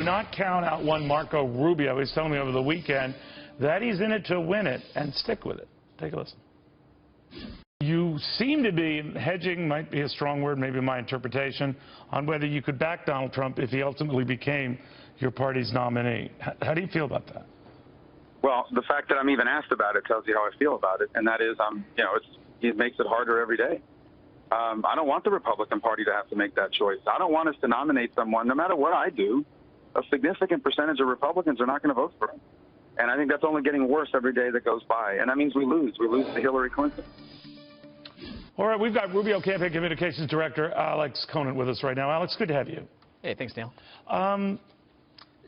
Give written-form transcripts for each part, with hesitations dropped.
not count out one Marco Rubio. He was telling me over the weekend that he's in it to win it and stick with it. Take a listen. You seem to be hedging, might be a strong word, maybe my interpretation, on whether you could back Donald Trump if he ultimately became your party's nominee. How do you feel about that? Well, the fact that I'm even asked about it tells you how I feel about it, and that is, it makes it harder every day. I don't want the Republican Party to have to make that choice. I don't want us to nominate someone, no matter what I do, a significant percentage of Republicans are not going to vote for him. And I think that's only getting worse every day that goes by. And that means we lose. We lose to Hillary Clinton. All right, we've got Rubio Campaign Communications Director Alex Conant with us right now. Alex, good to have you. Hey, thanks, Neil.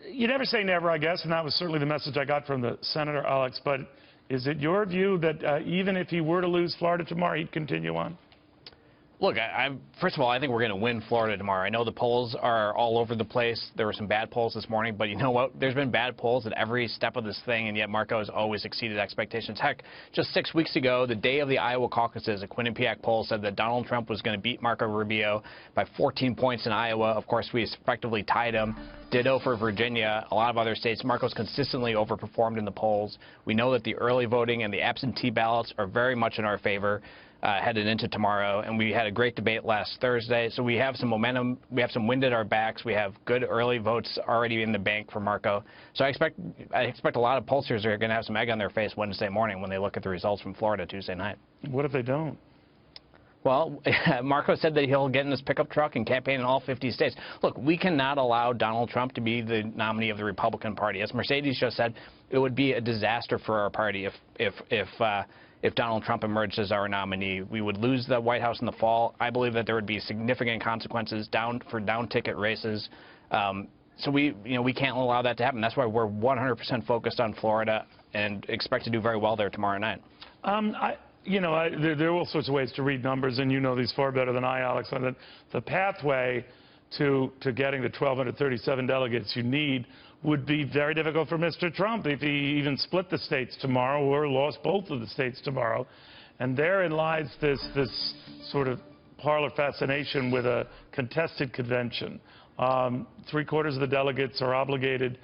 You never say never, I guess, and that was certainly the message I got from the Senator, Alex. But is it your view that even if he were to lose Florida tomorrow, he'd continue on? Look, first of all, I think we're going to win Florida tomorrow. I know the polls are all over the place. There were some bad polls this morning, but you know what? There's been bad polls at every step of this thing, and yet Marco has always exceeded expectations. Heck, just 6 weeks ago, the day of the Iowa caucuses, a Quinnipiac poll said that Donald Trump was going to beat Marco Rubio by 14 points in Iowa. Of course, we effectively tied him. Ditto for Virginia. A lot of other states. Marco's consistently overperformed in the polls. We know that the early voting and the absentee ballots are very much in our favor. Headed into tomorrow, and we had a great debate last Thursday, so we have some momentum, we have some wind at our backs, we have good early votes already in the bank for Marco. So I expect a lot of pollsters are going to have some egg on their face Wednesday morning when they look at the results from Florida Tuesday night. What if they don't? Well, Marco said that he'll get in his pickup truck and campaign in all 50 states. Look, we cannot allow Donald Trump to be the nominee of the Republican Party. As Mercedes just said, it would be a disaster for our party if Donald Trump emerged as our nominee. We would lose the White House in the fall. I believe that there would be significant consequences for down-ticket races. So we can't allow that to happen. That's why we're 100% focused on Florida and expect to do very well there tomorrow night. There are all sorts of ways to read numbers, and you know these far better than I, Alex. The pathway to getting the 1,237 delegates you need would be very difficult for Mr. Trump if he even split the states tomorrow or lost both of the states tomorrow. And therein lies this sort of parlor fascination with a contested convention. 3/4 of the delegates are obligated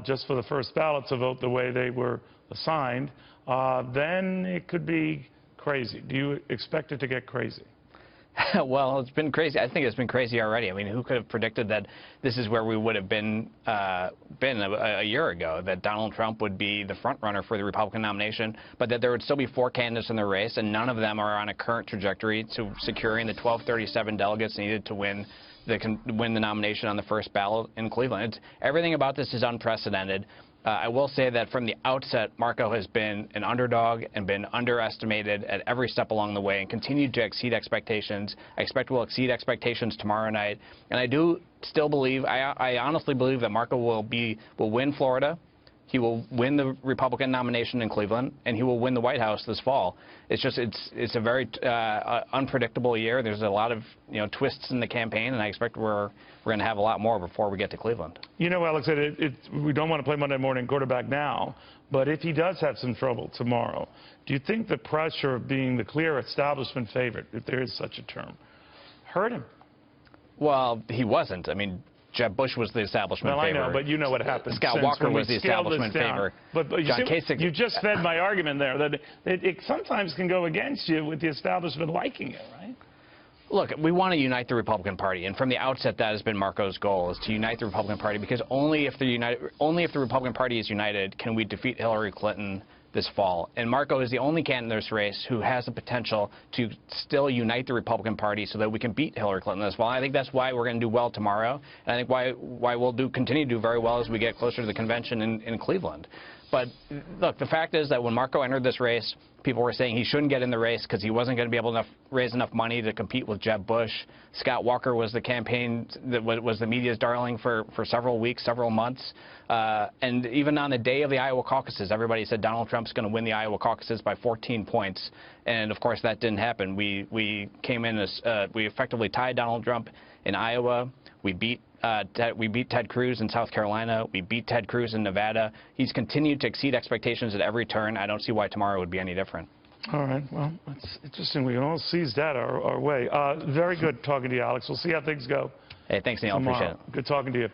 just for the first ballot to vote the way they were assigned. Then it could be crazy. Do you expect it to get crazy? Well, it's been crazy. I think it's been crazy already. I mean, who could have predicted that this is where we would have been a year ago, that Donald Trump would be the front runner for the Republican nomination, but that there would still be 4 candidates in the race, and none of them are on a current trajectory to securing the 1,237 delegates needed to win the nomination on the first ballot in Cleveland. Everything about this is unprecedented. I will say that from the outset, Marco has been an underdog and been underestimated at every step along the way and continued to exceed expectations. I expect we'll exceed expectations tomorrow night. And I do still believe, I honestly believe that Marco will win Florida. He will win the Republican nomination in Cleveland, and he will win the White House this fall. It's just it's a very unpredictable year. There's a lot of twists in the campaign, and I expect we're going to have a lot more before we get to Cleveland. You know, Alex, we don't want to play Monday morning quarterback now, but if he does have some trouble tomorrow, do you think the pressure of being the clear establishment favorite, if there is such a term, hurt him? Well, he wasn't. I mean, Jeb Bush was the establishment favorite. Well, I know, but you know what happened. Scott Walker was the establishment favorite. But you just fed my argument there, that it sometimes can go against you with the establishment liking it, right? Look, we want to unite the Republican Party, and from the outset, that has been Marco's goal, is to unite the Republican Party, because only if the Republican Party is united can we defeat Hillary Clinton this fall. And Marco is the only candidate in this race who has the potential to still unite the Republican Party so that we can beat Hillary Clinton this fall. I think that's why we're going to do well tomorrow, and I think why we'll continue to do very well as we get closer to the convention in Cleveland. But look, the fact is that when Marco entered this race, people were saying he shouldn't get in the race because he wasn't going to be able to raise enough money to compete with Jeb Bush. Scott Walker was the campaign that was the media's darling for several weeks, several months. And even on the day of the Iowa caucuses, everybody said Donald Trump's going to win the Iowa caucuses by 14 points. And, of course, that didn't happen. We came in as we effectively tied Donald Trump in Iowa. We beat Ted Cruz in South Carolina. We beat Ted Cruz in Nevada. He's continued to exceed expectations at every turn. I don't see why tomorrow would be any different. All right. Well, it's interesting. We can all seize that our way. Very good talking to you, Alex. We'll see how things go. Hey, thanks, Neil. Tomorrow. Appreciate it. Good talking to you.